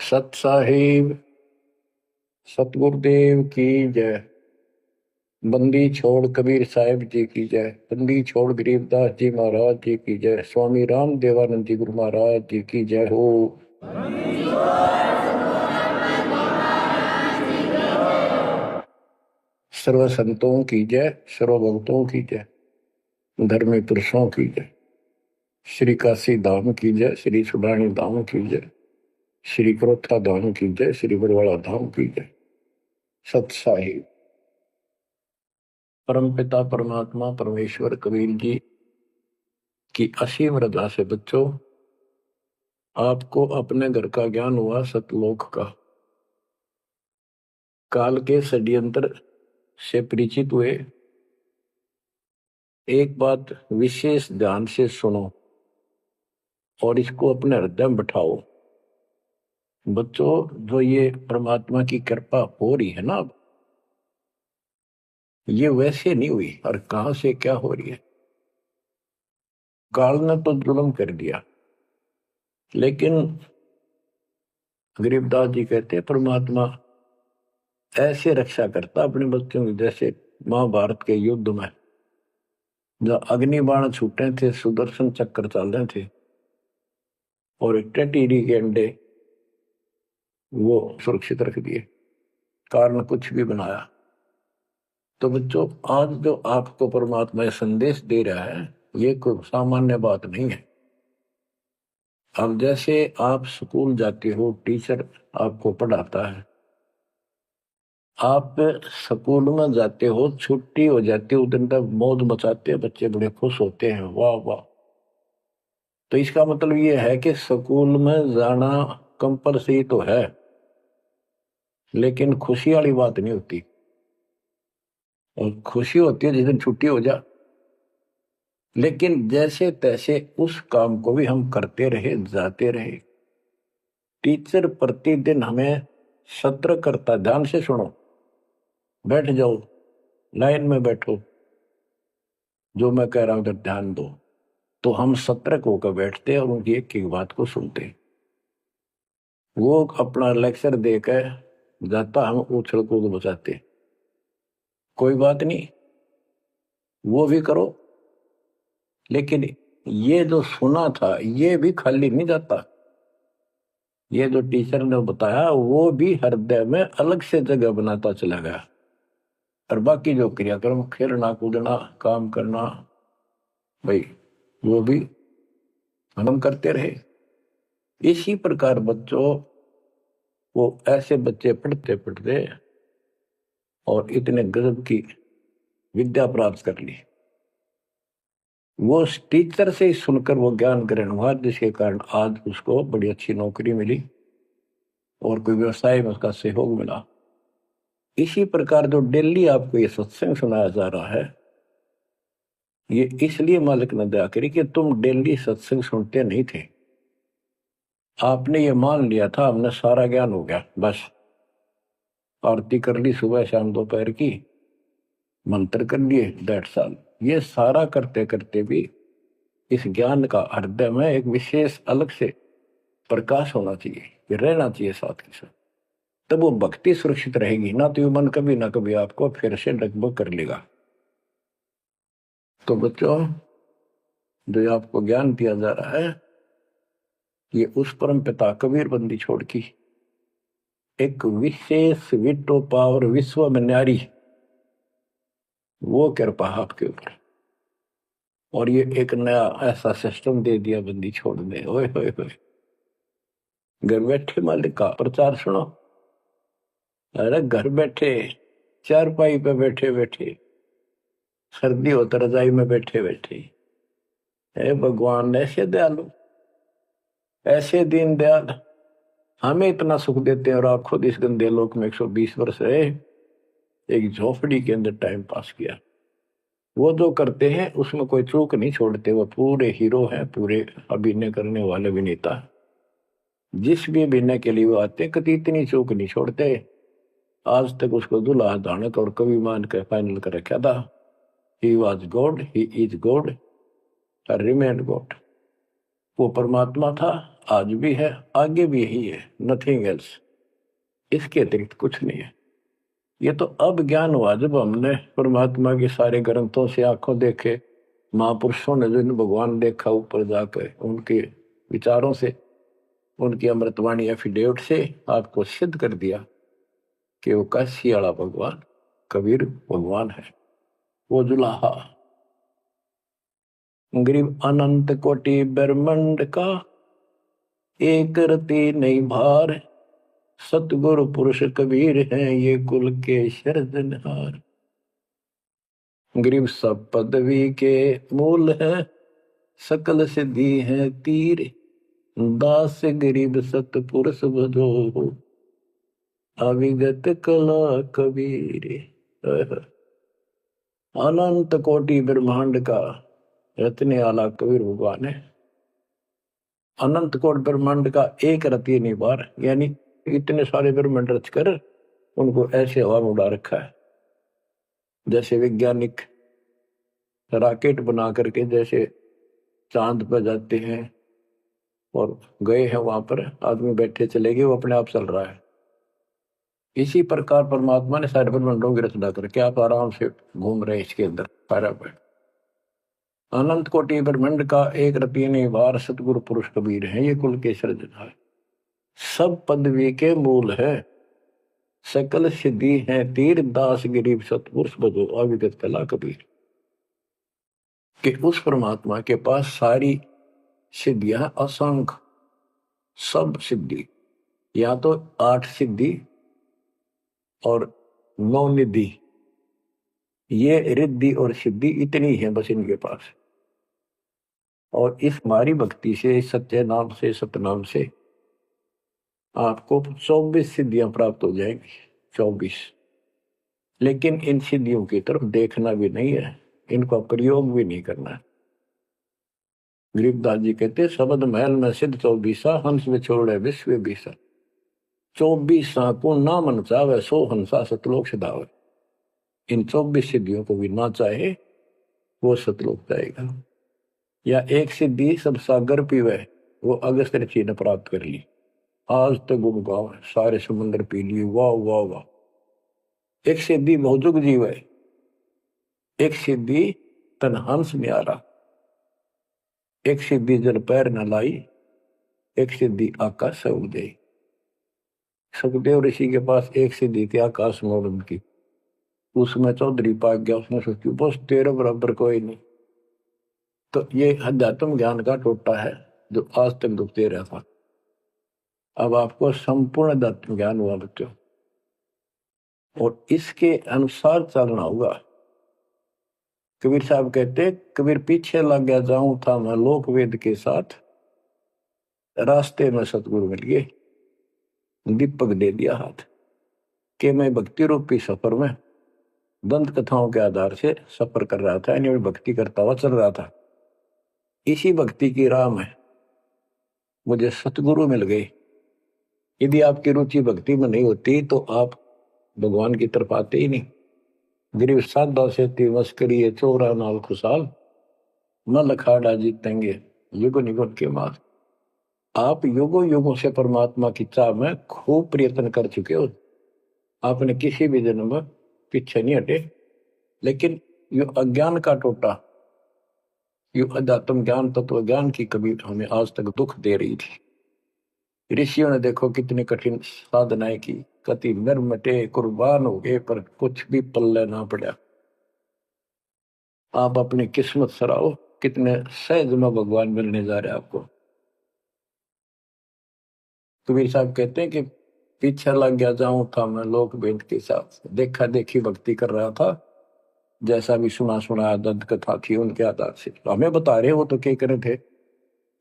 सत साहिब सतगुरुदेव की जय। बंदी छोड़ कबीर साहिब जी की जय। बंदी छोड़ गरीबदास जी महाराज जी की जय। स्वामी राम देवानंद जी गुरु महाराज जी की जय हो। सर्व संतों की जय, सर्व भक्तों की जय, धर्मी पुरुषों की जय। श्री काशी धाम की जय, श्री सुडानी धाम की जय, श्री क्रोथा धाम की जय, श्री बरवाड़ा धाम की जय। सत साहिब परमपिता परमात्मा परमेश्वर कबीर जी की असीम रजा से बच्चों, आपको अपने घर का ज्ञान हुआ, सतलोक का। काल के षड्यंत्र से परिचित हुए। एक बात विशेष ध्यान से सुनो और इसको अपने हृदय में बैठाओ। बच्चों, जो ये परमात्मा की कृपा हो रही है ना, अब ये वैसे नहीं हुई और कहां से क्या हो रही है। काल ने तो जुल्म कर दिया, लेकिन गरीबदास जी कहते हैं परमात्मा ऐसे रक्षा करता अपने बच्चों की, जैसे महाभारत के युद्ध में जब अग्निबाण छूटे थे, सुदर्शन चक्र चल रहे थे और टेटीरी के अंडे वो सुरक्षित रख दिए, कारण कुछ भी बनाया। तो बच्चों, आज जो आपको परमात्मा संदेश दे रहा है, ये कोई सामान्य बात नहीं है। अब जैसे आप स्कूल जाते हो, टीचर आपको पढ़ाता है, आप स्कूल में जाते हो, छुट्टी हो जाती है, उस दिन तक मौज मचाते हैं, बच्चे बड़े खुश होते हैं, वाह वाह। तो इसका मतलब ये है कि स्कूल में जाना कंपलसरी तो है, लेकिन खुशी वाली बात नहीं होती। और खुशी होती है जिस दिन छुट्टी हो जा। लेकिन जैसे तैसे उस काम को भी हम करते रहे, जाते रहे। टीचर प्रतिदिन हमें सत्र करता, ध्यान से सुनो, बैठ जाओ, लाइन में बैठो, जो मैं कह रहा हूं उधर ध्यान दो। तो हम सतर्क होकर बैठते हैं और उनकी एक एक बात को सुनते हैं। वो अपना लेक्चर देकर जाता, हम उछल कूद बचाते, कोई बात नहीं, वो भी करो। लेकिन ये जो सुना था, ये भी खाली नहीं जाता। ये जो टीचर ने बताया, वो भी हृदय में अलग से जगह बनाता चला गया। और बाकी जो क्रियाक्रम, खेलना कूदना, काम करना, भाई वो भी हम करते रहे। इसी प्रकार बच्चों, वो ऐसे बच्चे पढ़ते पढ़ते और इतने गजब की विद्या प्राप्त कर ली। वो टीचर से ही सुनकर वो ज्ञान ग्रहण हुआ, जिसके कारण आज उसको बड़ी अच्छी नौकरी मिली और कोई व्यवसाय में उसका सहयोग मिला। इसी प्रकार जो डेली आपको ये सत्संग सुनाया जा रहा है, ये इसलिए मालिक ने दया करी कि तुम डेली सत्संग सुनते नहीं थे। आपने ये मान लिया था हमने सारा ज्ञान हो गया, बस आरती कर ली सुबह शाम दोपहर की, मंत्र कर लिए, दैट्स ऑल। ये सारा करते करते भी इस ज्ञान का हृदय में एक विशेष अलग से प्रकाश होना चाहिए, ये रहना चाहिए साथ के साथ। तब वो भक्ति सुरक्षित रहेगी ना, तो ये मन कभी ना कभी आपको फिर से डगमग कर लेगा। तो बच्चों, जो आपको ज्ञान दिया जा रहा है, ये उस परम पिता कबीर बंदी छोड़ की एक विशेष विटो पावर विश्व में न्यारी, वो कृपा आपके ऊपर। और ये एक नया ऐसा सिस्टम दे दिया बंदी छोड़ने। ओए होए होए, घर बैठे मालिक का प्रचार सुनो। अरे घर बैठे, चारपाई पे बैठे बैठे, सर्दी हो तो रजाई में बैठे बैठे, हे भगवान ऐसे दयालु, ऐसे दीन दयाल, हमें इतना सुख देते हैं और आप खुद इस गंदे लोक में 120 वर्ष रहे, एक झोपड़ी के अंदर टाइम पास किया। वो जो करते हैं उसमें कोई चूक नहीं छोड़ते, वो पूरे हीरो हैं, पूरे अभिनय करने वाले अभिनेता। जिस भी अभिनय के लिए वो आते, कभी इतनी चूक नहीं छोड़ते। आज तक उसको दूल्हा दानक और कवि मान के फाइनल कर रखा था। He was God, he is God, remain God. वो परमात्मा था आज भी है, आगे भी यही है, नथिंग एल्स। इसके अतिरिक्त कुछ नहीं है। ये तो अब ज्ञान हुआ जब हमने परमात्मा के सारे ग्रंथों से आंखों देखे, महापुरुषों ने जो भगवान देखा ऊपर जाकर, उनके विचारों से, उनकी अमृतवाणी एफिडेविट से आपको सिद्ध कर दिया कि वो काशी वाला भगवान कबीर भगवान है। वो जुलाहा गरीब अनंत कोटि ब्रह्मांड का एक रति नहीं भार, सतगुरु पुरुष कबीर हैं ये कुल के सिरजनहार। गरीब सब पदवी के मूल है, सकल सिद्धि है तीर, दास गरीब सतपुरुष भजो, अविगत कला कबीर। अनंत कोटि ब्रह्मांड का रत्ने वाला कबीर भगवान है। अनंत कोटि ब्रह्मांड का एक रति नहीं बार, यानी इतने सारे ब्रह्मांड रच कर उनको ऐसे हवा में उड़ा रखा है। जैसे वैज्ञानिक रॉकेट बना करके जैसे चांद पर जाते हैं और गए हैं, वहां पर आदमी बैठे चले गए, वो अपने आप चल रहा है। इसी प्रकार परमात्मा ने सारे ब्रह्मांडों की रचना करके आप आराम से घूम रहे इसके अंदर सारा पर। अनंत कोटि ब्रह्मांड का एक रति नहीं बार, सतगुरु पुरुष कबीर है ये कुल के सिरजनहार। सब पदवी के मूल है, सकल सिद्धि है तीर, दास गरीब सतपुरुष भजो, अविगत कला कबीर। कि उस परमात्मा के पास सारी सिद्धियां असंख्य, सब सिद्धि, या तो 8 सिद्धि और 9 निधि, ये रिद्धि और सिद्धि इतनी है बस इनके पास। और इस हमारी भक्ति से, सत्य नाम से, सतनाम से आपको 24 सिद्धियां प्राप्त हो जाएंगी, 24। लेकिन इन सिद्धियों की तरफ देखना भी नहीं है, इनका प्रयोग भी नहीं करना है। गरीबदास जी कहते शब्द महल में सिद्ध 24, हंस में छोड़े विश्व बीसा, 24 को ना मन चावे, 100 हंसा सतलोक सिधावे। इन 24 सिद्धियों को भी ना चाहे वो सतलोक जाएगा। या एक सिद्धि सब सागर पीवे, वो अगस्त ऋषि ने प्राप्त कर ली, आज तक गुण गाओ, सारे समुद्र पी लिए, वाह वाह वाह। एक सिद्धि बहुजुग जीव है, एक सिद्धि तन हंस न्यारा, एक सिद्धि जल पैर न लाई, एक सिद्धि आकाश से उड़ गई। सुखदेव ऋषि के पास एक सिद्धि थी आकाश में उड़न की, उसमें चौधरी पाक गया, उसने सोची बस तेरे बराबर कोई नहीं। तो ये अध्यात्म ज्ञान का टोटा है जो आज तक दुखते रहा था। अब आपको संपूर्ण अध्यात्म ज्ञान हुआ बच्चों, और इसके अनुसार चलना होगा। कबीर साहब कहते, कबीर पीछे लग गया जाऊं था मैं लोक वेद के साथ, रास्ते में सतगुरु मिल गए, दीपक दे दिया हाथ, कि मैं भक्ति रूपी सफर में दंत कथाओं के आधार से सफर कर रहा था, यानी भक्ति करता हुआ चल रहा था। इसी भक्ति की राह में मुझे सतगुरु मिल गए। यदि आपकी रुचि भक्ति में नहीं होती तो आप भगवान की तरफ आते ही नहीं। गरीब साधा से तिवस करिए, चोरा नाल खुशाल, न लखाड़ा जीतेंगे युग निगुण के मार। आप युगों युगों से परमात्मा की चाह में खूब प्रयत्न कर चुके हो, आपने किसी भी जन्म में पीछे नहीं हटे। लेकिन यो अज्ञान का टोटा, यो अध्यात्म ज्ञान, तत्व ज्ञान की कभी हमें आज तक दुख दे रही थी। ऋषियों ने देखो कितनी कठिन साधनाएं की, कति नर मटे कुर्बान हो गए, पर कुछ भी पल्ले ना पड़ा। आप अपनी किस्मत सराहो, कितने सहज में भगवान मिलने जा रहे आपको। कबीर साहब कहते हैं कि पीछे लग गया जाऊं था मैं लोक वेद के साथ, देखा देखी भक्ति कर रहा था, जैसा भी सुना सुना दंत कथा थी उनके आधार से। तो हमें बता रहे, वो तो क्या करे थे,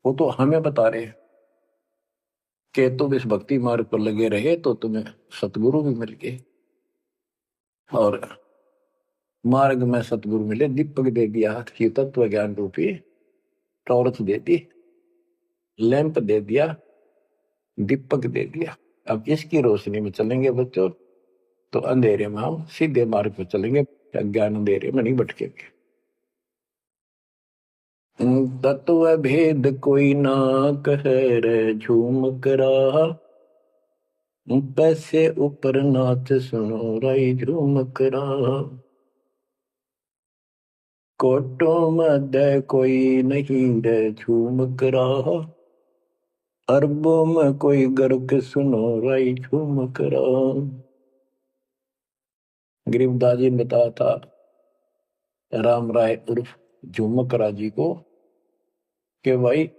वो तो हमें बता रहे कि तुम इस भक्ति मार्ग पर लगे रहे तो तुम्हें सतगुरु भी मिल गए। और मार्ग में सतगुरु मिले, दीपक दे दिया, तत्व ज्ञान रूपी टॉर्च दे दी, लैंप दे दिया, दीपक दे दिया। अब इसकी रोशनी में चलेंगे बच्चों तो अंधेरे में हम सीधे मार्ग पर चलेंगे, अज्ञान अंधेरे में नहीं भटकेंगे। तत्व भेद कोई ना कहे रे झूम करा, पैसे ऊपर नाच सुनो राई झूम करा। कोटों में कोई नहीं रे झूम करा, अरबों में कोई गर्क सुनो राई झूम करा। गरीबदास जी ने बताया था राम राय उर्फ झूमकरा जी को कि भाई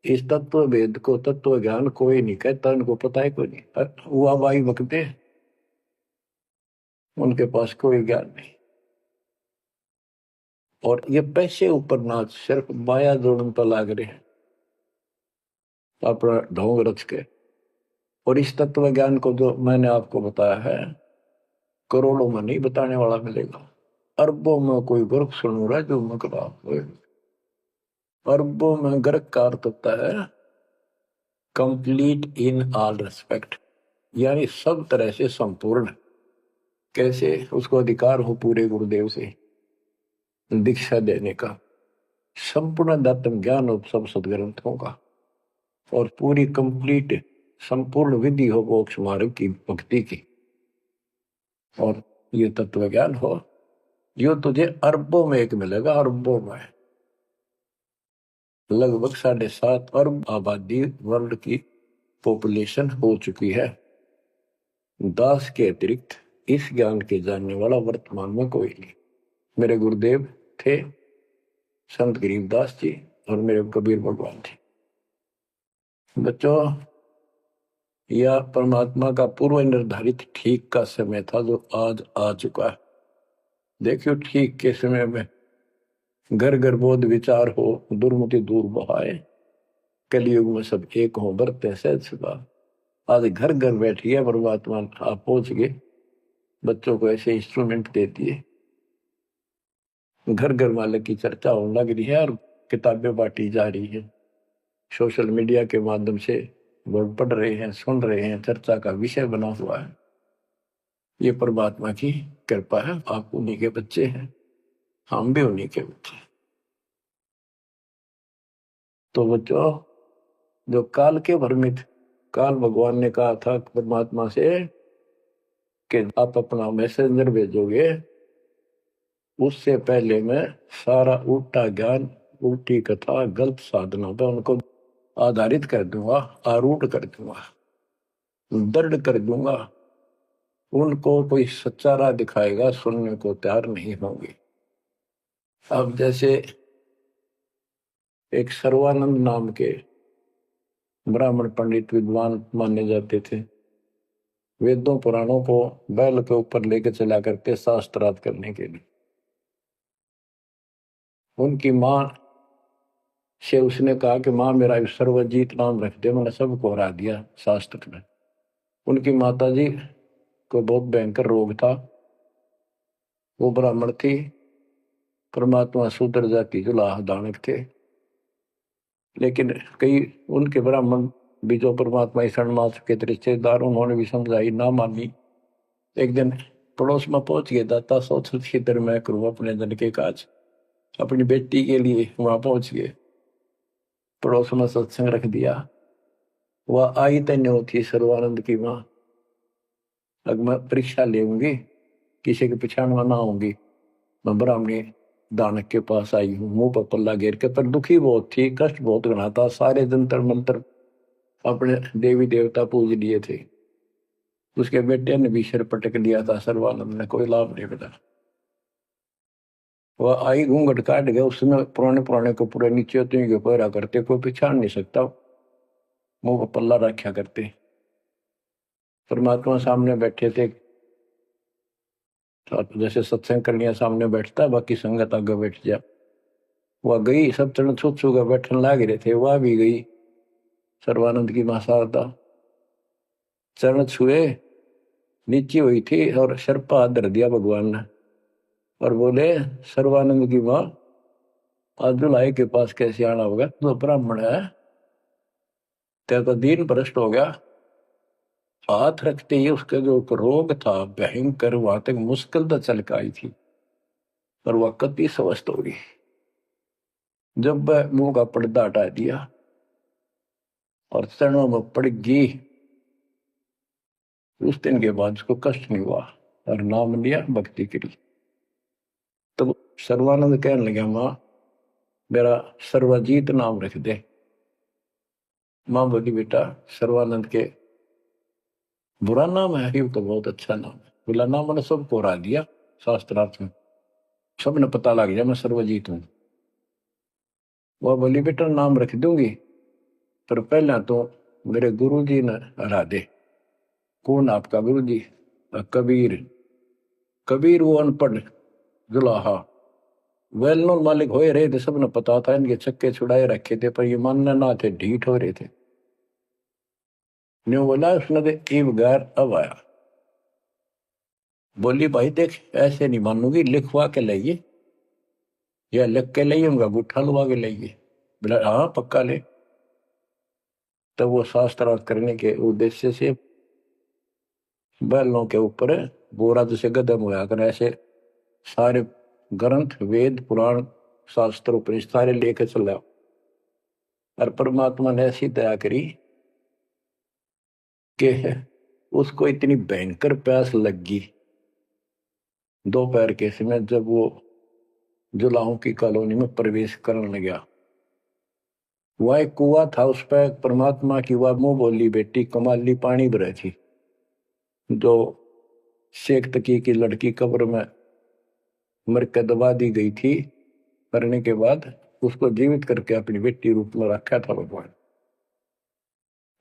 इस तत्व भेद को तत्व ज्ञान कोई नहीं कहता, उनको पता है कोई नहीं, हुआ भाई बकते उनके पास कोई ज्ञान नहीं। और ये पैसे ऊपर नाच सिर्फ माया जोड़न पर लाग रहे हैं अपना ढोंग रच के। और इस तत्व ज्ञान को जो मैंने आपको बताया है करोड़ों में नहीं बताने वाला मिलेगा, अरबों में कोई गर्क सुन रहा है जो मकरा। अरबों में गर्क का अर्थ होता है कंप्लीट इन ऑल रेस्पेक्ट, यानी सब तरह से संपूर्ण। कैसे उसको अधिकार हो पूरे गुरुदेव से दीक्षा देने का, संपूर्ण दातम ज्ञान हो सब सदग्रंथों का, और पूरी कंप्लीट संपूर्ण विधि हो मोक्ष मार्ग की भक्ति की, और ये तत्व ज्ञान हो, यो तुझे अरबों में एक मिलेगा। अरबों में लगभग 7.5 अरब आबादी वर्ल्ड की पॉपुलेशन हो चुकी है। दास के अतिरिक्त इस ज्ञान के जानने वाला वर्तमान में कोई नहीं। मेरे गुरुदेव थे संत गरीबदास जी और मेरे कबीर भगवान थे। बच्चों, यह परमात्मा का पूर्व निर्धारित ठीक का समय था जो आज आ चुका है। देखियो ठीक के समय में घर घर बोध विचार हो, दुर्मति दूर बहाए, कलयुग में सब एक हो बरते सहज सुखा। आज घर घर बैठिए परमात्मा आप पहुंच गए, बच्चों को ऐसे इंस्ट्रूमेंट देती है, घर घर मालिक की चर्चा होने लग रही है और किताबें बांटी जा रही है। सोशल मीडिया के माध्यम से लोग पढ़ रहे हैं, सुन रहे हैं, चर्चा का विषय बना हुआ है। ये परमात्मा की कृपा है। आप उन्हीं के बच्चे हैं, हम भी उन्हीं के बच्चे। तो बच्चों, जो काल के भ्रमित, काल भगवान ने कहा था परमात्मा से कि आप अपना मैसेंजर भेजोगे, उससे पहले मैं सारा उल्टा ज्ञान, उल्टी कथा, गलत साधना पर उनको आधारित कर दूंगा, आरूढ़ कर दूंगा, दृढ़ कर दूंगा। उनको कोई सच्चा राह दिखाएगा, सुनने को तैयार नहीं होंगे। अब जैसे एक सर्वानंद नाम के ब्राह्मण पंडित विद्वान माने जाते थे, वेदों पुराणों को बैल के ऊपर लेकर चला करते शास्त्रार्थ करने के लिए। उनकी मां से उसने कहा कि मां मेरा सर्वजीत नाम रख दे, मैंने सबको हरा दिया शास्त्र में। उनकी माता जी को बहुत भयंकर रोग था, वो ब्राह्मण थी, परमात्मा शूद्र जाति जुलाह दानक थे। लेकिन कई उनके ब्राह्मण भी जो परमात्मा शरणमास के रिश्तेदार, उन्होंने भी समझाई, ना मानी। एक दिन पड़ोस में पहुंच गए, दाता सोच इधर मैं करूं अपने धन के काज, अपनी बेटी के लिए वहां पहुंच गए। पड़ोस में सत्संग रख दिया। वह आई तन्य होती सर्वानंद की मां, अब मैं परीक्षा लेंगी, किसी के पिछाड़ में ना होंगी। मैं ब्राह्मणी दानक के पास आई हूँ, मुंह पर पल्ला घेर के, पर दुखी बहुत थी, कष्ट बहुत घना था। सारे जंतर मंत्र अपने देवी देवता पूज लिए थे। उसके बेटे ने भी सिर पटक लिया था, सर्वानंद ने कोई लाभ नहीं मिला। वह आई घूंघट काट गया, उसमें पुराने पुराने कपड़े नीचे के पहरा करते, कोई पहचान नहीं सकता, मुंह पर पल्ला रखा करते। परमात्मा सामने बैठे थे, जैसे सत्संग करनिया सामने बैठता, बाकी संगत आगे बैठ जा। वह गई, सब चरण छू छू कर बैठने लग रहे थे, वह भी गई। सर्वानंद की मां शारदा चरण छुए, नीचे हुई थी और सिर पर हाथ धर दिया भगवान ने और बोले, सर्वानंद की मां आज दुल्हाई के पास कैसे आना होगा, तो ब्राह्मण है, तेरा तो दीन भ्रष्ट हो गया। हाथ रखते ही उसका जो रोग था भयंकर, वहां तक मुश्किल तो चल के आई थी, पर वह कति स्वस्थ हो गई। जब वह मुंह का पर्दा हटा दिया और चरणों में पड़ गई, उस दिन के बाद उसको कष्ट नहीं हुआ और नाम लिया, भक्ति करी। तब सर्वानंद कहने लगा, माँ मेरा सर्वजीत नाम रख दे। माँ बोली, बेटा सर्वानंद के बुरा नाम है, ये तो बहुत अच्छा नाम है। बोला, नाम मैंने सबको हरा दिया शास्त्रार्थ में, सबने पता लग गया मैं सर्वजीत हूं। वह बोली, बेटा नाम रख दूंगी, पर पहले तो मेरे गुरु जी ने हरा दे। कौन आपका गुरु जी? कबीर। कबीर वो अनपढ़ जुलाहा, वेल नोन मालिक हो रहे थे, सबने पता था, इनके चक्के छुड़ाए रखे थे, पर ये मानने ना थे, ढीठ हो रहे थे। न्यू बोला उसने तो ईब गैर अब आया। बोली, भाई देख ऐसे नहीं मानूंगी, लिखवा के लाइए, या लिख के लाइए, उनका गुट्ठा लुवा के लाइए। बोला, हाँ पक्का ले। तब वो शास्त्रार्थ करने के उद्देश्य से बैलों के ऊपर बोरा जैसे गदम हुआ कर, ऐसे सारे ग्रंथ वेद पुराण शास्त्र उपनिषद सारे लेकर चला। और परमात्मा ने ऐसी दया करी कि उसको इतनी भयंकर प्यास लग गई दोपहर के समय, जब वो जुलाहों की कॉलोनी में प्रवेश करने लगा। वह एक कुआ था, उस पर परमात्मा की वह मुंह बोली बेटी कमाली पानी भरे थी, जो शेख तकी की लड़की कब्र में मर के दबा दी गई थी। करने के बाद उसको जीवित करके अपनी बेटी रूप में रखा था भगवान।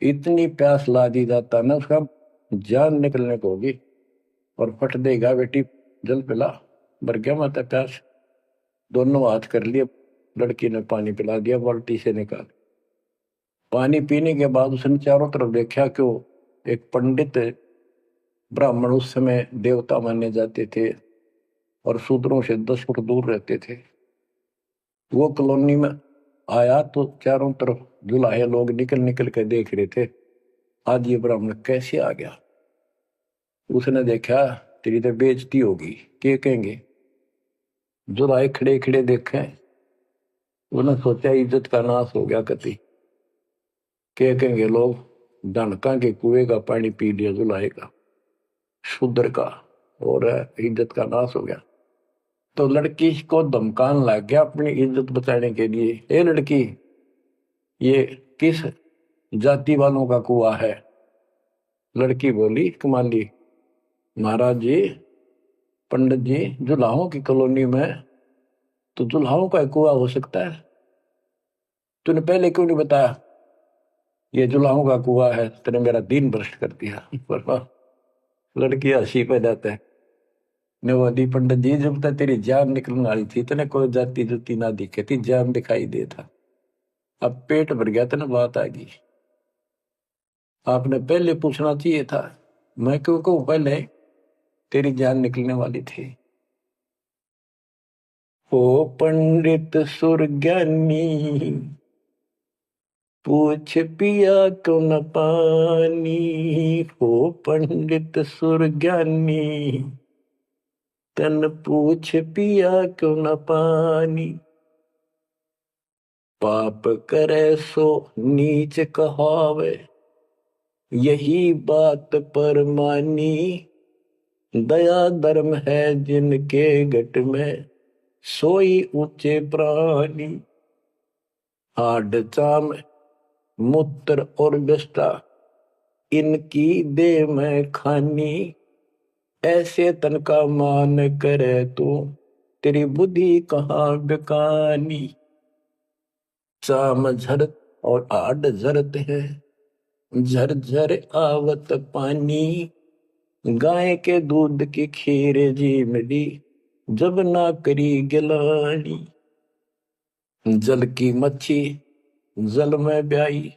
इतनी प्यास ला दी जाता ना, उसका जान निकलने को होगी और फट देगा, बेटी जल पिला, मर गया माता प्यास। दोनों हाथ कर लिए, लड़की ने पानी पिला दिया बाल्टी से निकाल। पानी पीने के बाद उसने चारों तरफ देखा, क्यों एक पंडित ब्राह्मण उस समय देवता माने जाते थे और शूद्रों से 10 फुट दूर रहते थे, वो कॉलोनी में आया तो चारों तरफ जुलाहे लोग निकल निकल के देख रहे थे, आज ये ब्राह्मण कैसे आ गया। उसने देखा, तेरी तो बेइज्जती होगी, क्या कहेंगे। जुलाहे खड़े खड़े देखे, उन्होंने सोचा इज्जत का नाश हो गया कति, क्या कहेंगे लोग, डनका के कुएं का पानी पी लिया जुलाहे का, शूद्र का, और इज्जत का नाश हो गया। तो लड़की को धमकाने लग गया अपनी इज्जत बचाने के लिए, ए लड़की ये किस जाति वालों का कुआं है? लड़की बोली, कमाली महाराज जी, पंडित जी, जुलाहों की कॉलोनी में तो जुलाहों का कुआं हो सकता है, तूने पहले क्यों नहीं बताया ये जुलाहों का कुआं है? तेने मेरा दिन भ्रष्ट कर दिया। लड़की हंसी पे जाता है, नवदी पंडित जी, जब तक तेरी जान निकलने वाली थी तेने कोई जाति जुती ना दिखे थी, जान दिखाई दे था, अब पेट भर गया तेने बात आ गई। आपने पहले पूछना चाहिए था, मैं क्यों कहूं पहले तेरी जान निकलने वाली थी। ओ पंडित सुरज्ञानी, पूछ पिया क्यों न पानी, ओ पंडित सुरज्ञानी, तन पूछ पिया क्यों न पानी। पाप करे सो नीच कहावे, यही बात पर मानी, दया धर्म है जिनके घट में, सोई ऊंचे प्राणी। हाड चाम मूत्र और विष्टा, इनकी दे में खानी, ऐसे तन का मान करे तू, तेरी बुद्धि कहाँ बेकानी। चाम झरत और आड झरत है, झरझर आवत पानी, गाय के दूध की खीर जी मिली, जब ना करी गिलानी। जल की मच्छी जल में ब्याई,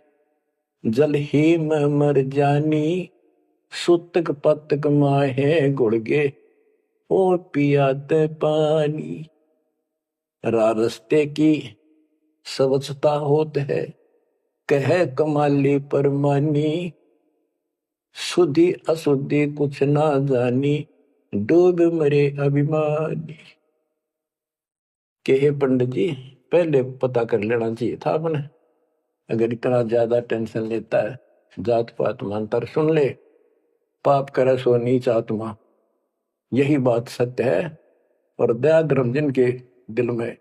जल ही में मर जानी, सुतक पतक माहे गुड़गे, ओ पियाते पानी। रास्ते की स्वच्छता होत है, कह कमाली परमानी, शुद्धि अशुद्धि कुछ ना जानी, डूब मरे अभिमानी। के पंडित जी, पहले पता कर लेना चाहिए था अपने। अगर इतना ज्यादा टेंशन लेता है, जात पात मानता, सुन ले, पाप करे सो नीच आत्मा, यही बात सत्य है। और दया धर्म जिनके दिल में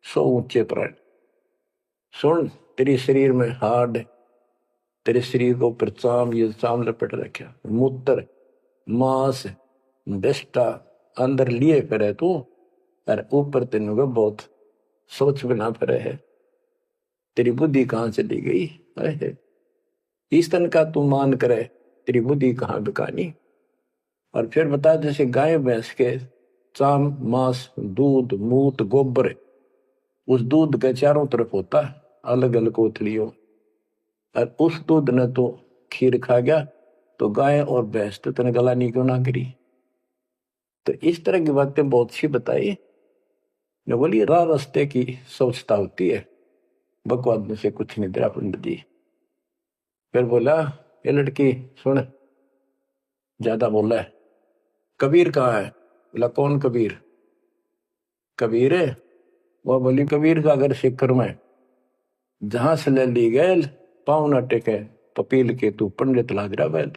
सो ऊंचे प्राण। सुन, तेरे शरीर में हाड, तेरे शरीर को ऊपर चाम, ये चाम लपेट रखा, मूत्र मांस बेस्टा अंदर लिए फिरे तू, और ऊपर तेनों को बहुत सोच बना फिरे है। तेरी बुद्धि कहाँ चली गई है? इस तन का तू मान करे, तेरी बुद्धि कहाँ बिकानी। और फिर बता, जैसे गाय भैंस के चाम मांस दूध मूत गोबर, उस दूध के चारों तरफ होता है अलग अलग कोथलियों, और उस दूध ने तो खीर खा गया, तो गाय और भैंस तो तेने गलानी क्यों ना करी। तो इस तरह की बातें बहुत सी बताई। मैं बोली राह रास्ते की सोचता होती है, बकवाद में से कुछ नहीं तेरा पंडित जी। फिर बोला, ये लड़की सुन, ज्यादा बोला है, कबीर कहाँ है? बोला कौन कबीर? कबीर है? वो बोली कबीर का घर शिखर में, जहां से ले ली गए पाँव न टेके, पपील के तू पंडित लाग रहा बैल।